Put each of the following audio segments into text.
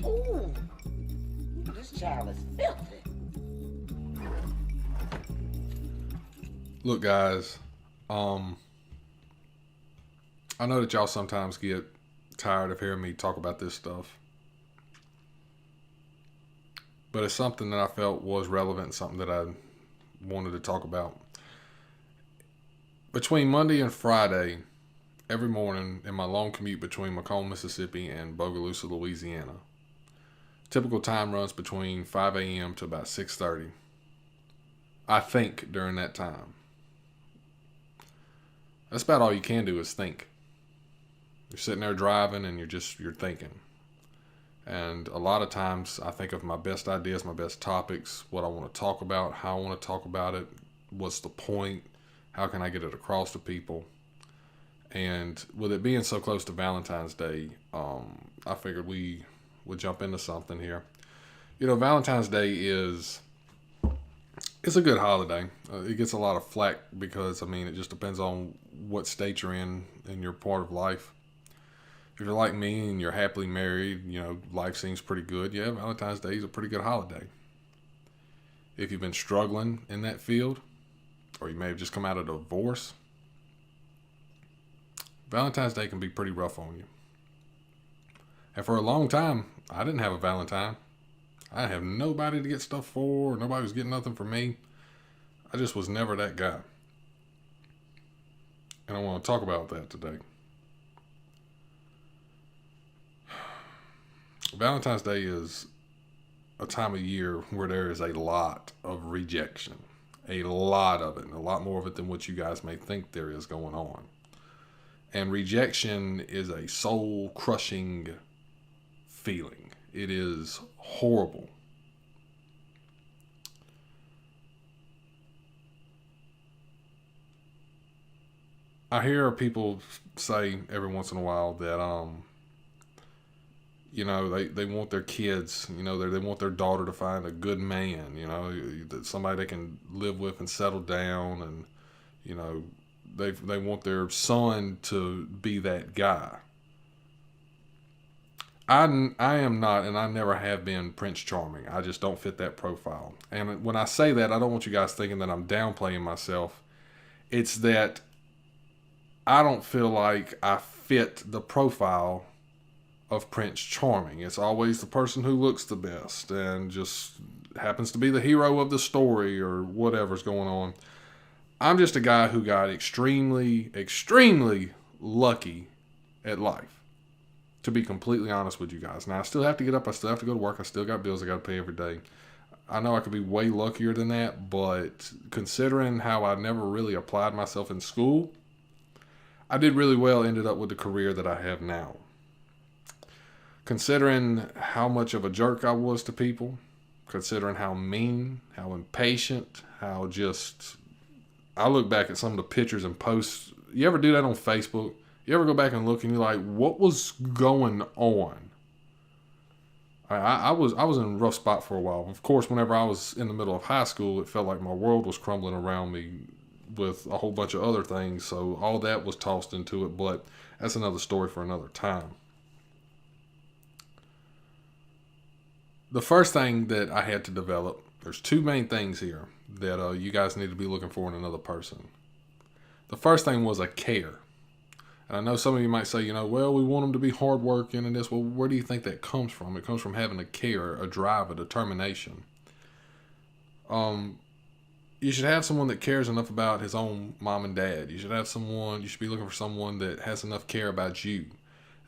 Ooh, this child is filthy. Look, guys, I know that y'all sometimes get tired of hearing me talk about this stuff, but it's something that I felt was relevant, something that I wanted to talk about. Between Monday and Friday, every morning in my long commute between Macomb, Mississippi and Bogalusa, Louisiana, typical time runs between 5 a.m. to about 6:30. I think during that time. That's about all you can do is think. You're sitting there driving and you're thinking. And a lot of times I think of my best ideas, my best topics, what I want to talk about, how I want to talk about it, what's the point, how can I get it across to people. And with it being so close to Valentine's Day, I figured we would jump into something here. You know, Valentine's Day it's a good holiday. It gets a lot of flack because, I mean, it just depends on what state you're in your part of life. If you're like me and you're happily married, you know, life seems pretty good. Yeah, Valentine's Day is a pretty good holiday. If you've been struggling in that field, or you may have just come out of a divorce, Valentine's Day can be pretty rough on you. And for a long time, I didn't have a Valentine. I didn't have nobody to get stuff for. Nobody was getting nothing for me. I just was never that guy. And I want to talk about that today. Valentine's Day is a time of year where there is a lot of rejection. A lot of it. And a lot more of it than what you guys may think there is going on. And rejection is a soul-crushing feeling. It is horrible. I hear people say every once in a while that you know, they want their kids, you know, they want their daughter to find a good man, you know, somebody they can live with and settle down, and you know, they want their son to be that guy. I am not, and I never have been Prince Charming. I just don't fit that profile. And when I say that, I don't want you guys thinking that I'm downplaying myself. It's that I don't feel like I fit the profile of Prince Charming. It's always the person who looks the best and just happens to be the hero of the story or whatever's going on. I'm just a guy who got extremely, extremely lucky at life. To be completely honest with you guys. Now, I still have to get up. I still have to go to work. I still got bills I got to pay every day. I know I could be way luckier than that, but considering how I never really applied myself in school, I did really well, ended up with the career that I have now. Considering how much of a jerk I was to people, considering how mean, how impatient, how just... I look back at some of the pictures and posts. You ever do that on Facebook? You ever go back and look and you're like, what was going on? I was in a rough spot for a while. Of course, whenever I was in the middle of high school, it felt like my world was crumbling around me with a whole bunch of other things. So all that was tossed into it, but that's another story for another time. The first thing that I had to develop, there's two main things here that you guys need to be looking for in another person. The first thing was a care. And I know some of you might say, you know, well, we want them to be hardworking and this. Well, where do you think that comes from? It comes from having a care, a drive, a determination. You should have someone that cares enough about his own mom and dad. You should be looking for someone that has enough care about you,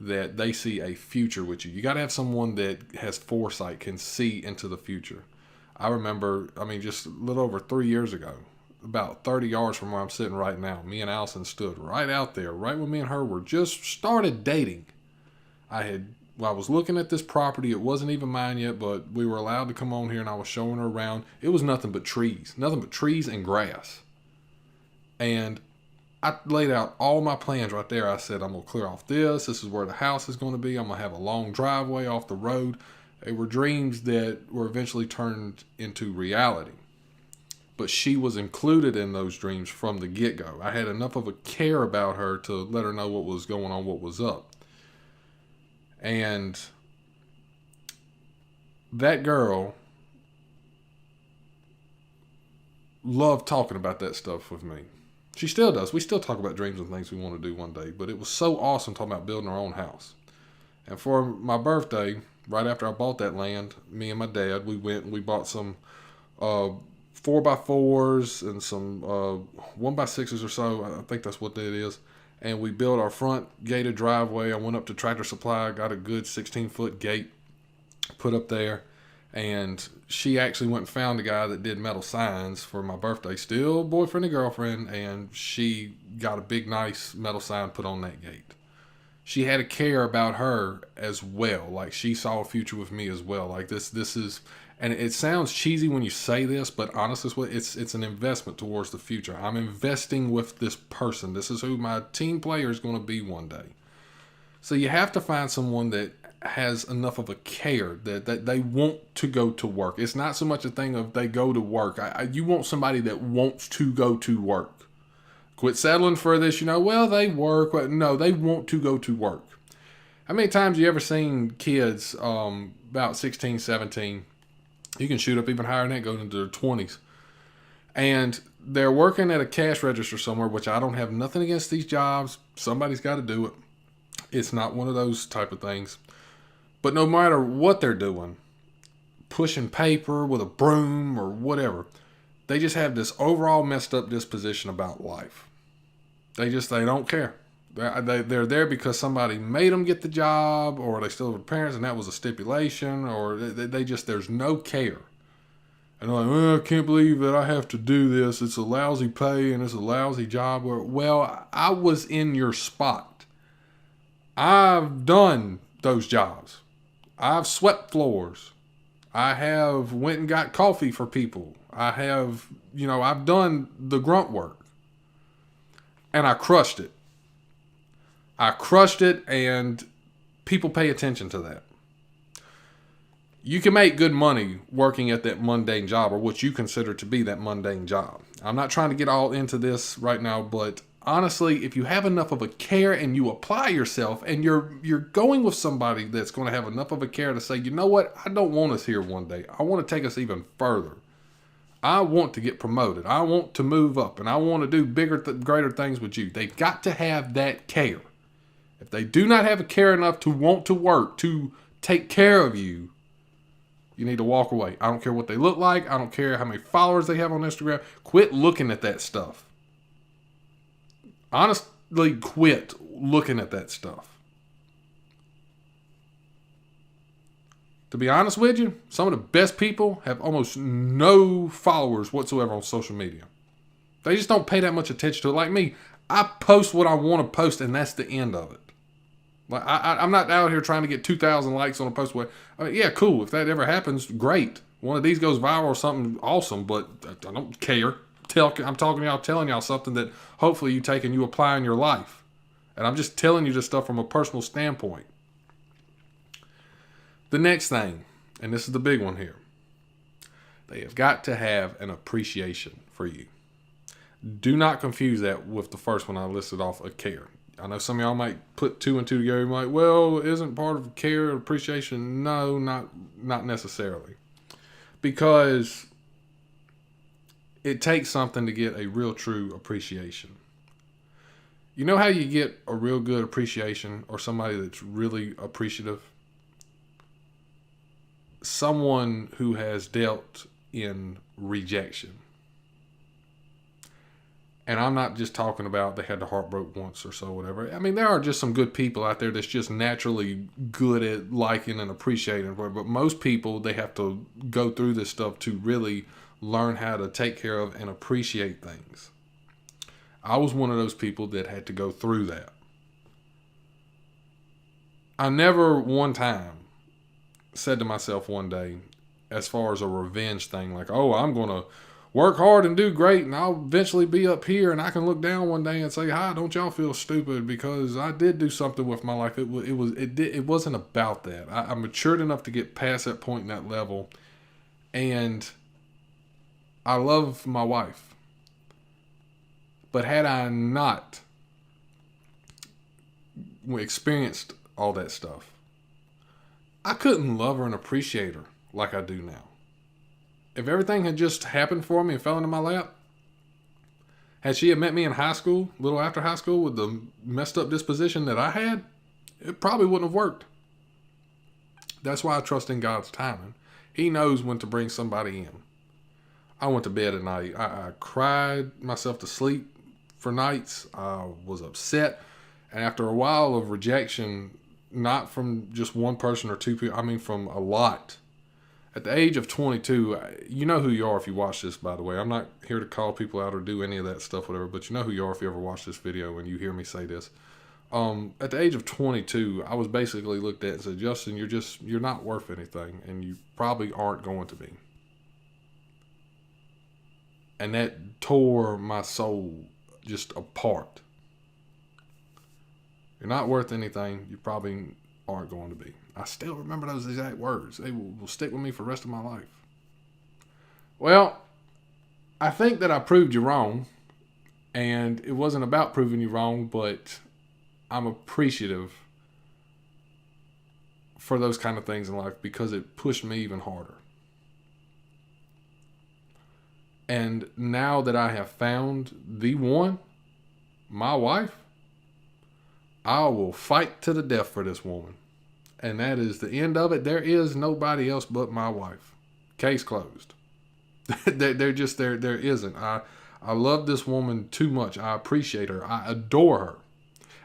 that they see a future with you. You got to have someone that has foresight, can see into the future. I remember, just a little over 3 years ago, about 30 yards from where I'm sitting right now, me and Allison stood right out there, right when me and her were just started dating. I was looking at this property. It wasn't even mine yet, but we were allowed to come on here and I was showing her around. It was nothing but trees and grass. And I laid out all my plans right there. I said, I'm going to clear off this. This is where the house is going to be. I'm going to have a long driveway off the road. They were dreams that were eventually turned into reality. But she was included in those dreams from the get-go. I had enough of a care about her to let her know what was going on, what was up. And that girl loved talking about that stuff with me. She still does. We still talk about dreams and things we want to do one day. But it was so awesome talking about building our own house. And for my birthday, right after I bought that land, me and my dad, we went and we bought some 4x4s and some 1x6s or so. I think that's what that is. And we built our front gated driveway. I went up to Tractor Supply, got a good 16-foot gate put up there. And she actually went and found a guy that did metal signs for my birthday. Still boyfriend and girlfriend. And she got a big, nice metal sign put on that gate. She had to care about her as well. Like, she saw a future with me as well. Like, this is, and it sounds cheesy when you say this, but honestly, it's an investment towards the future. I'm investing with this person. This is who my team player is going to be one day. So you have to find someone that has enough of a care that they want to go to work. It's not so much a thing of they go to work. You want somebody that wants to go to work. Quit settling for this, well, they work. No, they want to go to work. How many times you ever seen kids about 16, 17, you can shoot up even higher than that, going into their 20s, and they're working at a cash register somewhere, which I don't have nothing against these jobs. Somebody's got to do it. It's not one of those type of things. But no matter what they're doing, pushing paper with a broom or whatever, they just have this overall messed up disposition about life. They don't care. They're there because somebody made them get the job, or they still have parents and that was a stipulation, or there's no care. And they're like, well, I can't believe that I have to do this. It's a lousy pay and it's a lousy job. Well, I was in your spot. I've done those jobs. I've swept floors. I have went and got coffee for people. I have, I've done the grunt work. And I crushed it. And people pay attention to that. You can make good money working at that mundane job, or what you consider to be that mundane job. I'm not trying to get all into this right now, but honestly, if you have enough of a care and you apply yourself and you're going with somebody that's going to have enough of a care to say, you know what, I don't want us here one day. I want to take us even further. I want to get promoted. I want to move up, and I want to do bigger, greater things with you. They've got to have that care. If they do not have a care enough to want to work, to take care of you, you need to walk away. I don't care what they look like. I don't care how many followers they have on Instagram. Quit looking at that stuff. Honestly, quit looking at that stuff. To be honest with you, some of the best people have almost no followers whatsoever on social media. They just don't pay that much attention to it. Like me, I post what I want to post, and that's the end of it. Like I'm not out here trying to get 2,000 likes on a post. Yeah, cool. If that ever happens, great. One of these goes viral or something awesome, but I don't care. I'm talking to y'all, telling y'all something that hopefully you take and you apply in your life. And I'm just telling you this stuff from a personal standpoint. The next thing, and this is the big one here, they have got to have an appreciation for you. Do not confuse that with the first one I listed off, a care. I know some of y'all might put two and two together and be like, well, isn't part of care appreciation? No, not necessarily. Because it takes something to get a real true appreciation. You know how you get a real good appreciation, or somebody that's really appreciative? Someone who has dealt in rejection. And I'm not just talking about they had the heart broke once or so, whatever. I mean, there are just some good people out there that's just naturally good at liking and appreciating. But most people, they have to go through this stuff to really learn how to take care of and appreciate things. I was one of those people that had to go through that. I never one time said to myself one day, as far as a revenge thing, like, oh, I'm going to work hard and do great, and I'll eventually be up here, and I can look down one day and say, hi, don't y'all feel stupid because I did do something with my life. It wasn't about that. I matured enough to get past that point in that level, and I love my wife. But had I not experienced all that stuff, I couldn't love her and appreciate her like I do now. If everything had just happened for me and fell into my lap, had she had met me in high school, a little after high school, with the messed up disposition that I had, it probably wouldn't have worked. That's why I trust in God's timing. He knows when to bring somebody in. I went to bed at night. I cried myself to sleep for nights. I was upset. And after a while of rejection, not from just one person or two people, I mean from a lot. At the age of 22, you know who you are if you watch this, by the way. I'm not here to call people out or do any of that stuff, whatever, but you know who you are if you ever watch this video and you hear me say this. At the age of 22, I was basically looked at and said, Justin, you're not worth anything, and you probably aren't going to be. And that tore my soul just apart. You're not worth anything. You probably aren't going to be. I still remember those exact words. They will stick with me for the rest of my life. Well, I think that I proved you wrong. And it wasn't about proving you wrong, but I'm appreciative for those kind of things in life because it pushed me even harder. And now that I have found the one, my wife, I will fight to the death for this woman. And that is the end of it. There is nobody else but my wife. Case closed. There isn't. I love this woman too much. I appreciate her. I adore her.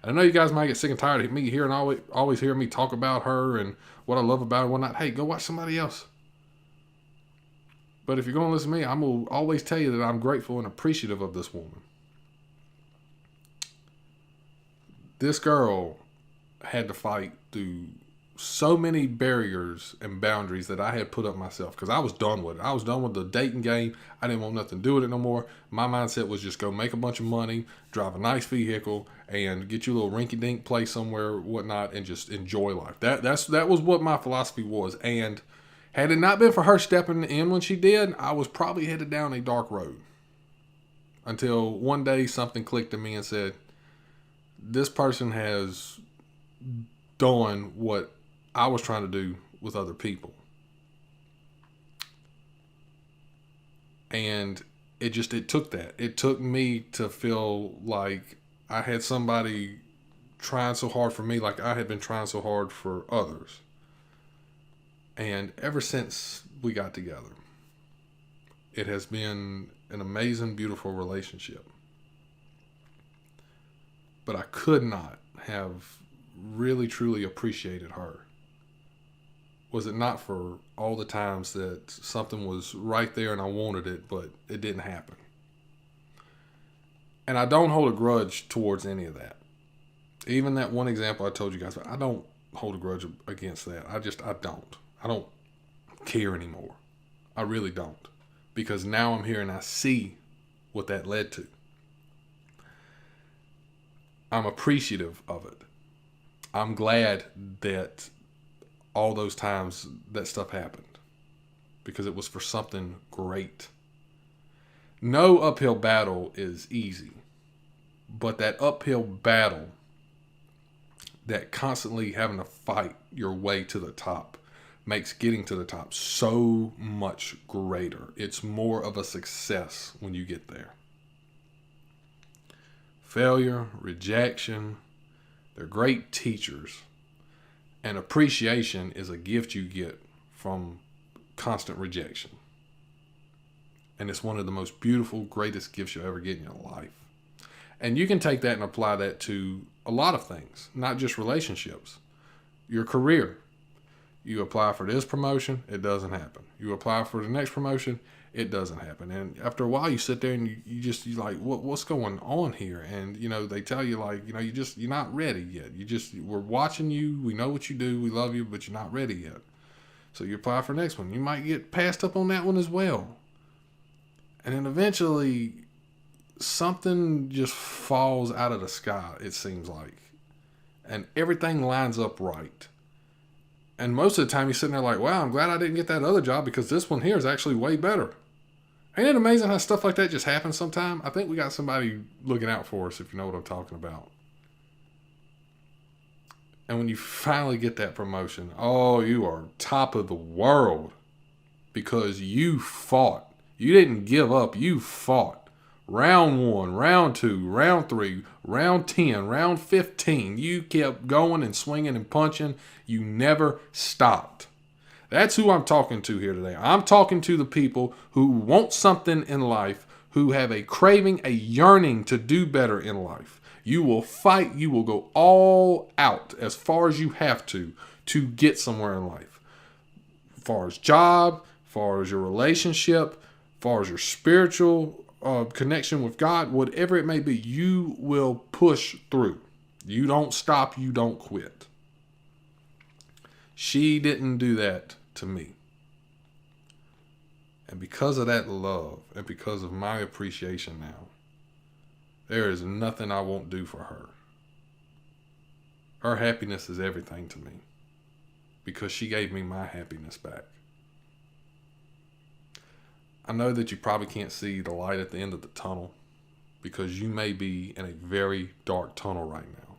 And I know you guys might get sick and tired of me hearing always hear me talk about her and what I love about her and whatnot. Hey, go watch somebody else. But if you're going to listen to me, I'm going to always tell you that I'm grateful and appreciative of this woman. This girl had to fight through so many barriers and boundaries that I had put up myself because I was done with it. I was done with the dating game. I didn't want nothing to do with it no more. My mindset was just go make a bunch of money, drive a nice vehicle, and get you a little rinky-dink place somewhere, whatnot, and just enjoy life. That was what my philosophy was. And had it not been for her stepping in when she did, I was probably headed down a dark road. Until one day something clicked in me and said, this person has done what I was trying to do with other people. And it took that. It took me to feel like I had somebody trying so hard for me like I had been trying so hard for others. And ever since we got together, it has been an amazing, beautiful relationship. But I could not have really, truly appreciated her was it not for all the times that something was right there and I wanted it, but it didn't happen. And I don't hold a grudge towards any of that. Even that one example I told you guys, I don't hold a grudge against that. I don't. I don't care anymore. I really don't. Because now I'm here and I see what that led to. I'm appreciative of it. I'm glad that all those times that stuff happened. Because it was for something great. No uphill battle is easy. But that uphill battle, that constantly having to fight your way to the top, makes getting to the top so much greater. It's more of a success when you get there. Failure, rejection, they're great teachers. And appreciation is a gift you get from constant rejection. And it's one of the most beautiful, greatest gifts you'll ever get in your life. And you can take that and apply that to a lot of things, not just relationships. Your career. You apply for this promotion, it doesn't happen. You apply for the next promotion, it doesn't happen. And after a while, you sit there and you're like, what's going on here? And, they tell you like, you're not ready yet. We're watching you. We know what you do. We love you, but you're not ready yet. So you apply for the next one. You might get passed up on that one as well. And then eventually something just falls out of the sky, it seems like. And everything lines up right. And most of the time you're sitting there like, wow, I'm glad I didn't get that other job because this one here is actually way better. Ain't it amazing how stuff like that just happens sometime? I think we got somebody looking out for us, if you know what I'm talking about. And when you finally get that promotion, oh, you are top of the world. because you fought. You didn't give up. You fought. Round 1, round 2, round 3, round 10, round 15. You kept going and swinging and punching. You never stopped. That's who I'm talking to here today. I'm talking to the people who want something in life, who have a craving, a yearning to do better in life. You will fight. You will go all out as far as you have to get somewhere in life. As far as job, as far as your relationship, as far as your spiritual connection with God, whatever it may be, you will push through. You don't stop. You don't quit. She didn't do that to me. And because of that love and because of my appreciation now, there is nothing I won't do for her. Her happiness is everything to me because she gave me my happiness back. I know that you probably can't see the light at the end of the tunnel because you may be in a very dark tunnel right now,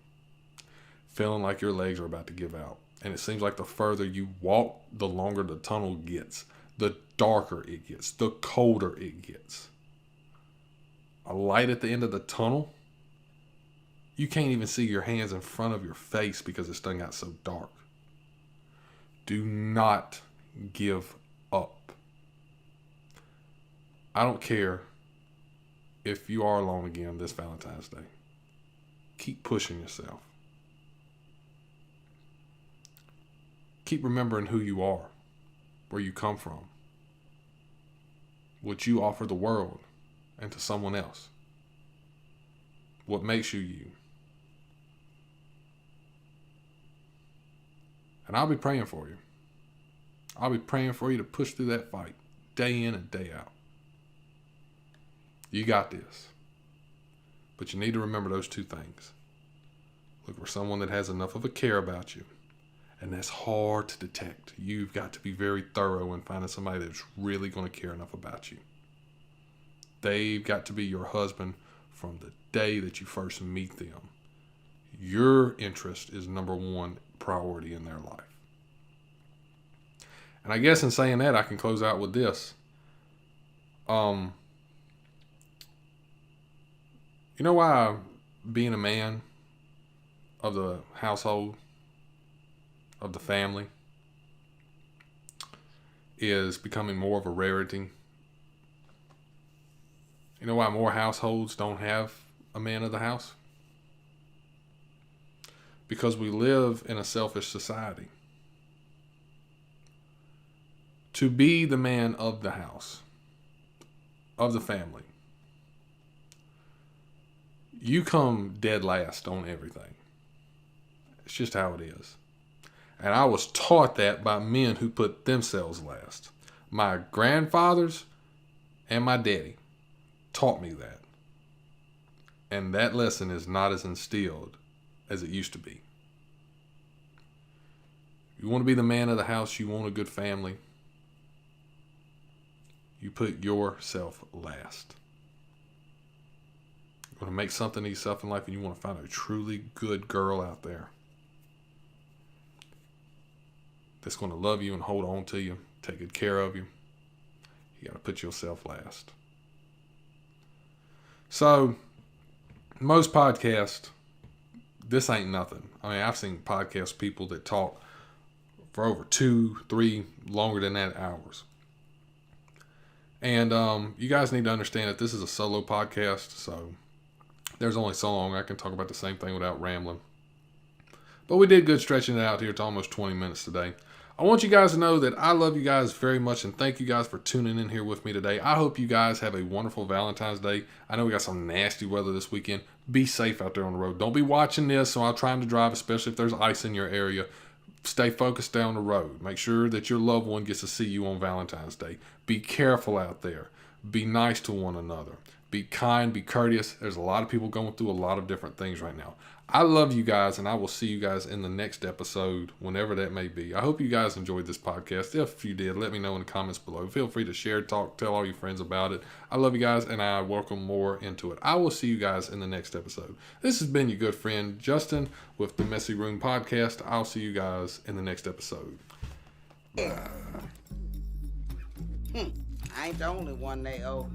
feeling like your legs are about to give out. And it seems like the further you walk, the longer the tunnel gets, the darker it gets, the colder it gets. A light at the end of the tunnel, you can't even see your hands in front of your face because this thing got so dark. Do not give up. I don't care if you are alone again this Valentine's Day. Keep pushing yourself. Keep remembering who you are, where you come from, what you offer the world and to someone else, what makes you you. And I'll be praying for you. I'll be praying for you to push through that fight day in and day out. You got this. But you need to remember those two things. Look for someone that has enough of a care about you. And that's hard to detect. You've got to be very thorough in finding somebody that's really going to care enough about you. They've got to be your husband from the day that you first meet them. Your interest is number one priority in their life. And I guess in saying that, I can close out with this. You know why being a man of the household, of the family, is becoming more of a rarity? You know why more households don't have a man of the house? Because we live in a selfish society. To be the man of the house, of the family, you come dead last on everything. It's just how it is. And I was taught that by men who put themselves last. My grandfathers and my daddy taught me that. And that lesson is not as instilled as it used to be. You want to be the man of the house, you want a good family, you put yourself last. You want to make something of yourself in life and you want to find a truly good girl out there that's going to love you and hold on to you, take good care of you. You got to put yourself last. So, most podcasts, this ain't nothing. I mean, I've seen podcast people that talk for over 2, 3, longer than that hours. And you guys need to understand that this is a solo podcast, so there's only so long I can talk about the same thing without rambling. But we did good stretching it out here to almost 20 minutes today. I want you guys to know that I love you guys very much and thank you guys for tuning in here with me today. I hope you guys have a wonderful Valentine's Day. I know we got some nasty weather this weekend. Be safe out there on the road. Don't be watching this while trying to drive, especially if there's ice in your area. Stay focused down the road. Make sure that your loved one gets to see you on Valentine's Day. Be careful out there. Be nice to one another. Be kind, be courteous. There's a lot of people going through a lot of different things right now. I love you guys, and I will see you guys in the next episode, whenever that may be. I hope you guys enjoyed this podcast. If you did, let me know in the comments below. Feel free to share, talk, tell all your friends about it. I love you guys, and I welcome more into it. I will see you guys in the next episode. This has been your good friend, Justin, with the Messy Room Podcast. I'll see you guys in the next episode. I ain't the only one they owe.